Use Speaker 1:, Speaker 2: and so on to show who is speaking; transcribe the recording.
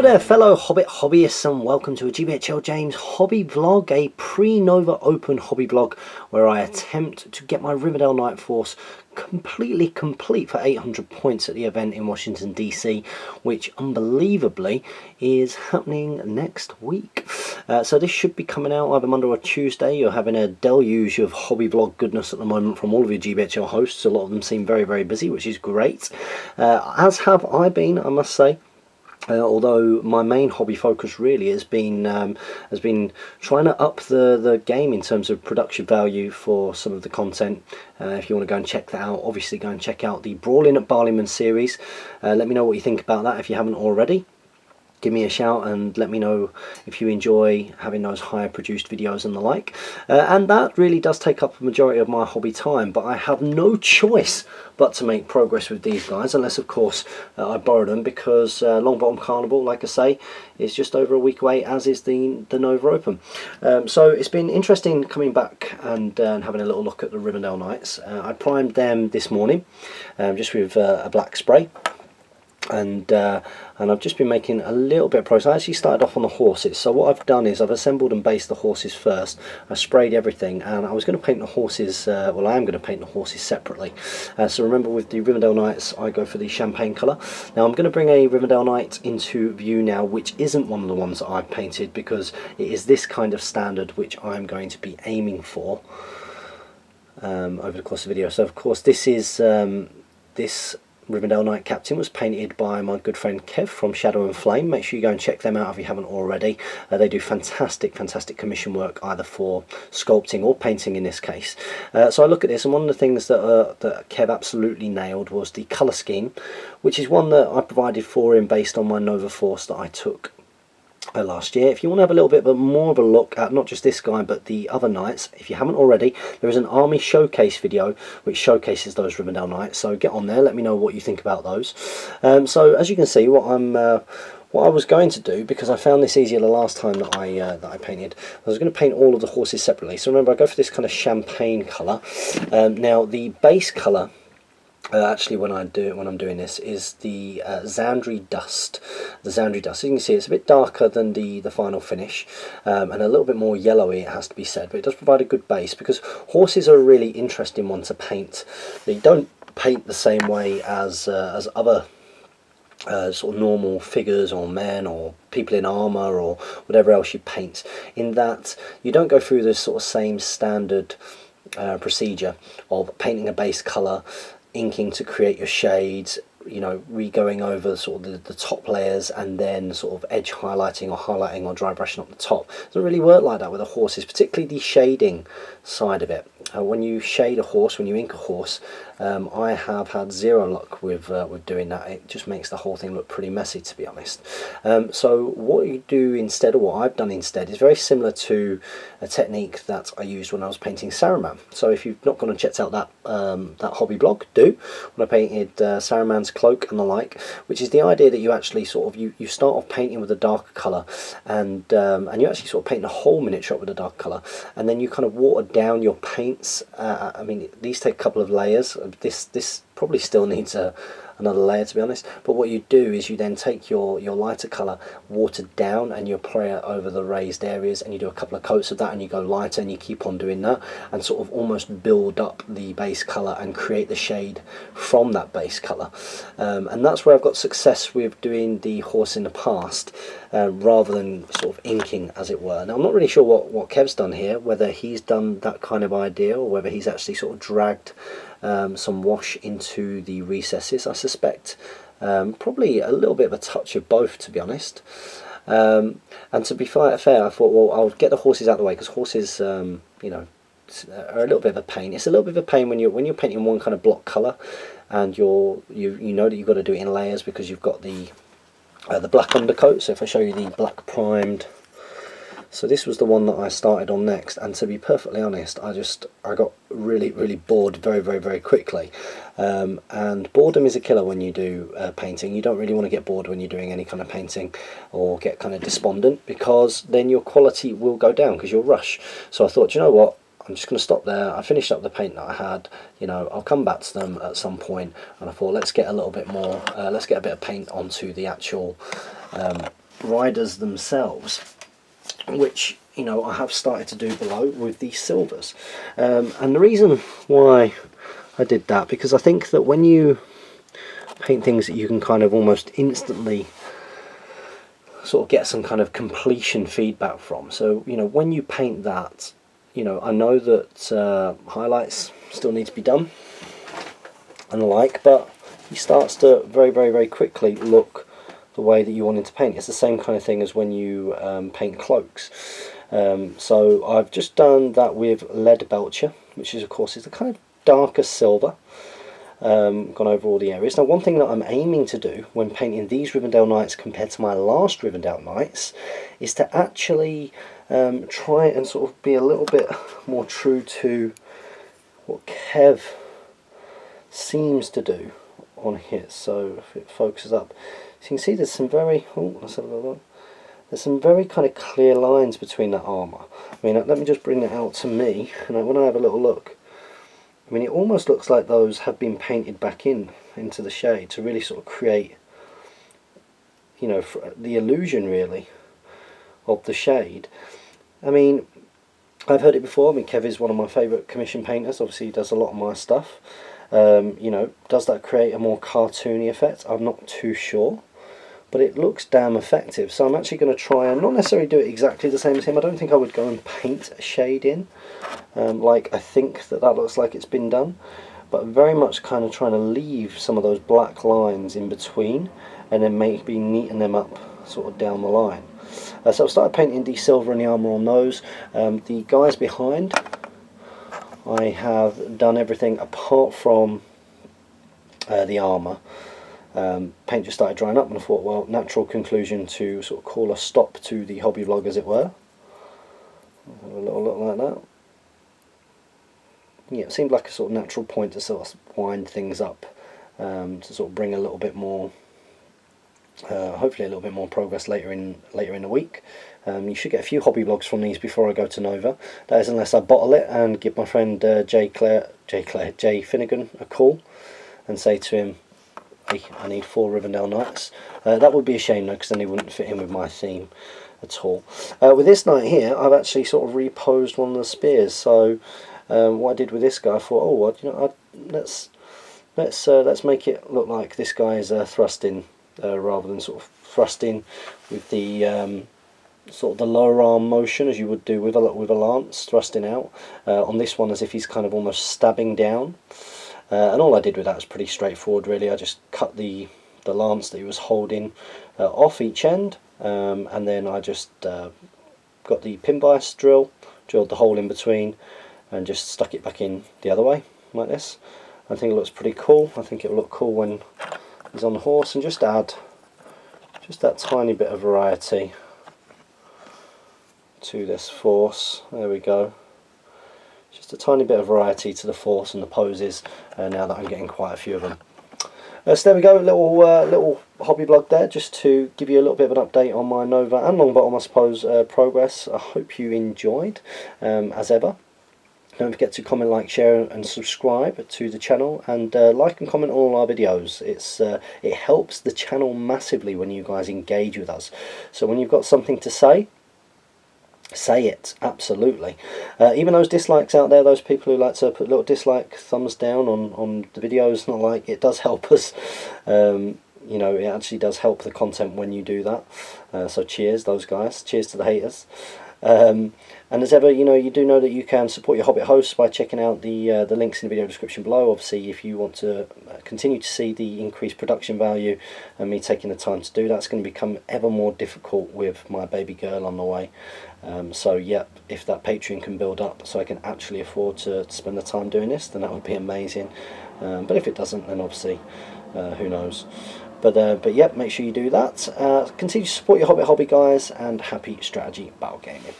Speaker 1: Hello there fellow Hobbit hobbyists, and welcome to a GBHL James hobby vlog, a pre-Nova Open hobby vlog where I attempt to get my Rivendell Knight force completely complete for 800 points at the event in Washington DC, which unbelievably is happening next week. So this should be coming out either Monday or Tuesday. You're having a deluge of hobby vlog goodness at the moment from all of your GBHL hosts. A lot of them seem very, very busy, which is great. As have I been, I must say. Although my main hobby focus really has been trying to up the game in terms of production value for some of the content. If you want to go and check that out, obviously go and check out the Brawling at Barleyman series. Let me know what you think about that if you haven't already. Give me a shout and let me know if you enjoy having those higher produced videos and the like. And that really does take up a majority of my hobby time, but I have no choice but to make progress with these guys, unless of course I borrow them, because Longbottom Carnival, like I say, is just over a week away, as is the Nova Open. So it's been interesting coming back and having a little look at the Rivendell Knights. I primed them this morning just with a black spray. And I've just been making a little bit of progress. I actually started off on the horses, so what I've done is I've assembled and based the horses first. I sprayed everything, and I was going to paint the horses, well, I am going to paint the horses separately. So remember, with the Rivendell Knights I go for the champagne colour. Now I'm going to bring a Rivendell Knight into view now, which isn't one of the ones that I've painted, because it is this kind of standard which I'm going to be aiming for over the course of the video. So of course this is this Rivendell Knight Captain was painted by my good friend Kev from Shadow and Flame. Make sure you go and check them out if you haven't already. They do fantastic commission work, either for sculpting or painting in this case. So I look at this, and one of the things that Kev absolutely nailed was the colour scheme, which is one that I provided for him based on my Nova Force that I took last year. If you want to have a little bit more of a look at not just this guy but the other knights, if you haven't already, there is an army showcase video which showcases those Rivendell Knights, so get on there, let me know what you think about those. So as you can see, what I was going to do, because I found this easier the last time that I painted, I was going to paint all of the horses separately. So remember, I go for this kind of champagne colour. Now the base colour, actually, when I'm doing this, is the Zandri Dust. The Zandri Dust. So you can see it's a bit darker than the final finish, and a little bit more yellowy, it has to be said. But it does provide a good base, because horses are a really interesting one to paint. They don't paint the same way as other sort of normal figures or men or people in armour or whatever else you paint, in that you don't go through this sort of same standard procedure of painting a base colour, inking to create your shades, you know, re-going over sort of the top layers, and then sort of edge highlighting or dry brushing up the top. It doesn't really work like that with the horses, particularly the shading side of it. When you shade a horse, when you ink a horse, I have had zero luck with doing that. It just makes the whole thing look pretty messy, to be honest. So what you do instead, or what I've done instead, is very similar to a technique that I used when I was painting Saruman. So if you've not gone and checked out that hobby blog, do. When I painted Saruman's cloak and the like, which is the idea that you actually sort of you start off painting with a darker colour, and you actually sort of paint the whole miniature up with a dark colour, and then you kind of water down your paints. I mean, these take a couple of layers. This probably still needs another layer, to be honest, but what you do is you then take your lighter colour, watered down, and you apply it over the raised areas, and you do a couple of coats of that, and you go lighter, and you keep on doing that, and sort of almost build up the base colour and create the shade from that base colour. And that's where I've got success with doing the horse in the past, rather than sort of inking, as it were. Now I'm not really sure what Kev's done here, whether he's done that kind of idea or whether he's actually sort of dragged some wash into the recesses. I suspect probably a little bit of a touch of both, to be honest. And to be fair, I thought, well, I'll get the horses out of the way, because horses, you know, are a little bit of a pain. It's a little bit of a pain when you're painting one kind of block colour, and you know that you've got to do it in layers, because you've got the black undercoat. So if I show you the black primed, so this was the one that I started on next, and to be perfectly honest, I got really bored very quickly. And boredom is a killer when you do painting. You don't really want to get bored when you're doing any kind of painting, or get kind of despondent, because then your quality will go down because you'll rush. So I thought, you know what, I'm just going to stop there. I finished up the paint that I had, you know, I'll come back to them at some point, and I thought, let's get a little bit more, let's get a bit of paint onto the actual riders themselves, which, you know, I have started to do below with the silvers. And the reason why I did that, because I think that when you paint things that you can kind of almost instantly sort of get some kind of completion feedback from. So, you know, when you paint that, you know, I know that highlights still need to be done and the like, but he starts to very quickly look the way that you want him to paint. It's the same kind of thing as when you paint cloaks. So I've just done that with lead belcher, which is, of course, is the kind of darker silver. Gone over all the areas. Now, one thing that I'm aiming to do when painting these Rivendell Knights compared to my last Rivendell Knights is to actually try and sort of be a little bit more true to what Kev seems to do on his. So if it focuses up, so you can see there's some very, let's have a little look. There's some very kind of clear lines between that armour. I mean, let me just bring that out to me, and when I have a little look, I mean, it almost looks like those have been painted back into the shade to really sort of create, you know, the illusion really of the shade. I mean, I've heard it before. I mean, Kev is one of my favourite commission painters. Obviously, he does a lot of my stuff. You know, does that create a more cartoony effect? I'm not too sure, but it looks damn effective. So I'm actually going to try and not necessarily do it exactly the same as him. I don't think I would go and paint a shade in, like I think that looks like it's been done, but very much kind of trying to leave some of those black lines in between and then maybe neaten them up sort of down the line. So I've started painting the silver and the armour on those. The guys behind, I have done everything apart from the armour. Paint just started drying up and I thought, well, natural conclusion to sort of call a stop to the hobby vlog, as it were. Have a little look like that. Yeah, it seemed like a sort of natural point to sort of wind things up, to sort of bring a little bit more, hopefully a little bit more progress later in the week. You should get a few hobby vlogs from these before I go to Nova. That is, unless I bottle it and give my friend Jay Finnegan a call and say to him, hey, I need 4 Rivendell Knights. That would be a shame though, because then he wouldn't fit in with my theme at all. With this knight here, I've actually sort of reposed one of the spears. So what I did with this guy, I thought, oh, well, you know, let's make it look like this guy is thrusting, rather than sort of thrusting with the sort of the lower arm motion as you would do with a lance thrusting out. On this one, as if he's kind of almost stabbing down. And all I did with that was pretty straightforward, really. I just cut the lance that he was holding off each end, and then I just got the pin bias drill, drilled the hole in between, and just stuck it back in the other way, like this. I think it looks pretty cool. I think it will look cool when he's on the horse, and just add just that tiny bit of variety to this force. There we go. Just a tiny bit of variety to the force and the poses, now that I'm getting quite a few of them. So there we go, little hobby vlog there, just to give you a little bit of an update on my Nova and Longbottom, I suppose, progress. I hope you enjoyed, as ever. Don't forget to comment, like, share and subscribe to the channel, and like and comment on all our videos. It helps the channel massively when you guys engage with us. So when you've got something to say it, absolutely. Even those dislikes out there, those people who like to put little dislike thumbs down on the videos, not like, it does help us. You know, it actually does help the content when you do that. So cheers, those guys. Cheers to the haters. And as ever, you know, you do know that you can support your Hobbit hosts by checking out the links in the video description below. Obviously, if you want to continue to see the increased production value and me taking the time to do that, it's going to become ever more difficult with my baby girl on the way. So yeah, if that Patreon can build up so I can actually afford to spend the time doing this, then that would be amazing. But if it doesn't, then obviously, who knows. But yeah, make sure you do that. Continue to support your Hobbit hobby, guys, and happy strategy battle gaming.